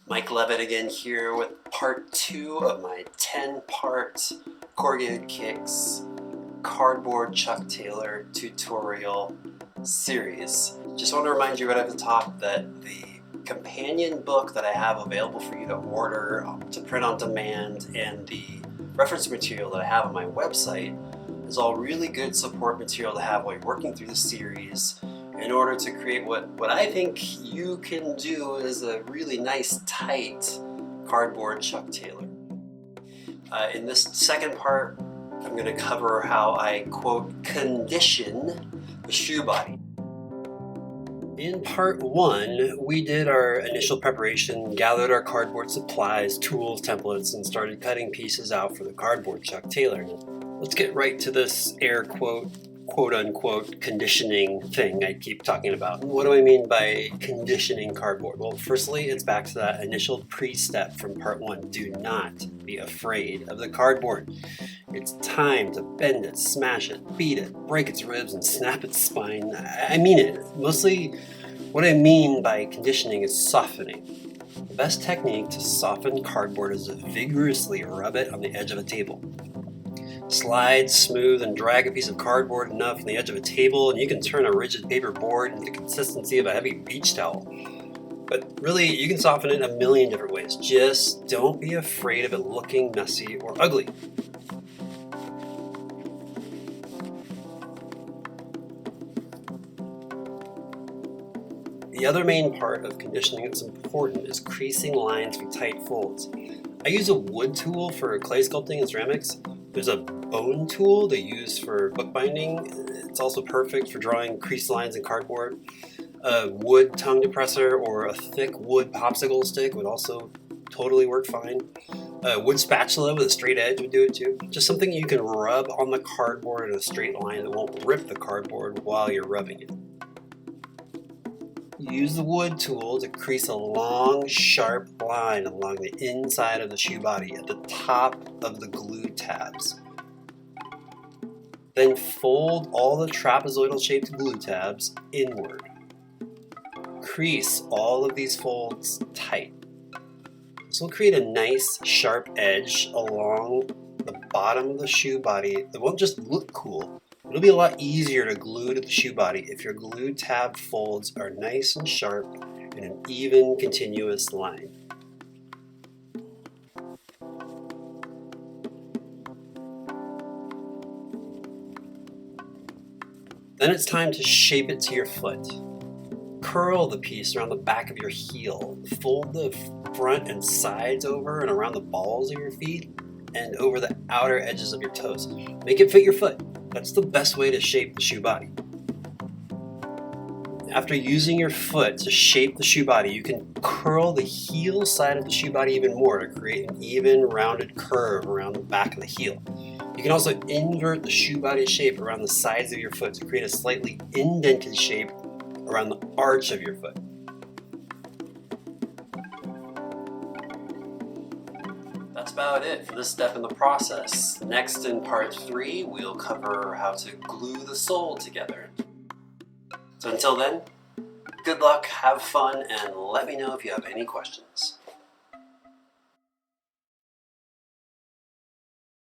Mike Levitt again here with part 2 of my 10-part corrugated kicks cardboard Chuck Taylor tutorial series. Just want to remind you right at the top that the companion book that I have available for you to order to print on demand and the reference material that I have on my website is all really good support material to have while you're working through the series in order to create what I think you can do is a really nice, tight cardboard Chuck Taylor. In this second part, I'm going to cover how I, quote, condition the shoe body. In part 1, we did our initial preparation, gathered our cardboard supplies, tools, templates, and started cutting pieces out for the cardboard Chuck Taylor. Let's get right to this air quote unquote conditioning thing I keep talking about. What do I mean by conditioning cardboard? Well, firstly, it's back to that initial pre-step from part 1. Do not be afraid of the cardboard. It's time to bend it, smash it, beat it, break its ribs, and snap its spine. I mean it. Mostly what I mean by conditioning is softening. The best technique to soften cardboard is to vigorously rub it on the edge of a table. Slide, smooth, and drag a piece of cardboard enough on the edge of a table and you can turn a rigid paper board into the consistency of a heavy beach towel. But really, you can soften it in a million different ways. Just don't be afraid of it looking messy or ugly. The other main part of conditioning that's important is creasing lines for tight folds. I use a wood tool for clay sculpting and ceramics. There's a bone tool they use for bookbinding. It's also perfect for drawing crease lines in cardboard. A wood tongue depressor or a thick wood popsicle stick would also totally work fine. A wood spatula with a straight edge would do it too. Just something you can rub on the cardboard in a straight line that won't rip the cardboard while you're rubbing it. Use the wood tool to crease a long, sharp line along the inside of the shoe body at the top of the glue tabs. Then fold all the trapezoidal-shaped glue tabs inward. Crease all of these folds tight. This will create a nice, sharp edge along the bottom of the shoe body that won't just look cool. It'll be a lot easier to glue to the shoe body if your glue tab folds are nice and sharp in an even, continuous line. Then it's time to shape it to your foot. Curl the piece around the back of your heel. Fold the front and sides over and around the balls of your feet and over the outer edges of your toes. Make it fit your foot. That's the best way to shape the shoe body. After using your foot to shape the shoe body, you can curl the heel side of the shoe body even more to create an even, rounded curve around the back of the heel. You can also invert the shoe body shape around the sides of your foot to create a slightly indented shape around the arch of your foot. That's about it for this step in the process. Next, in part 3, we'll cover how to glue the sole together. So until then, good luck, have fun, and let me know if you have any questions.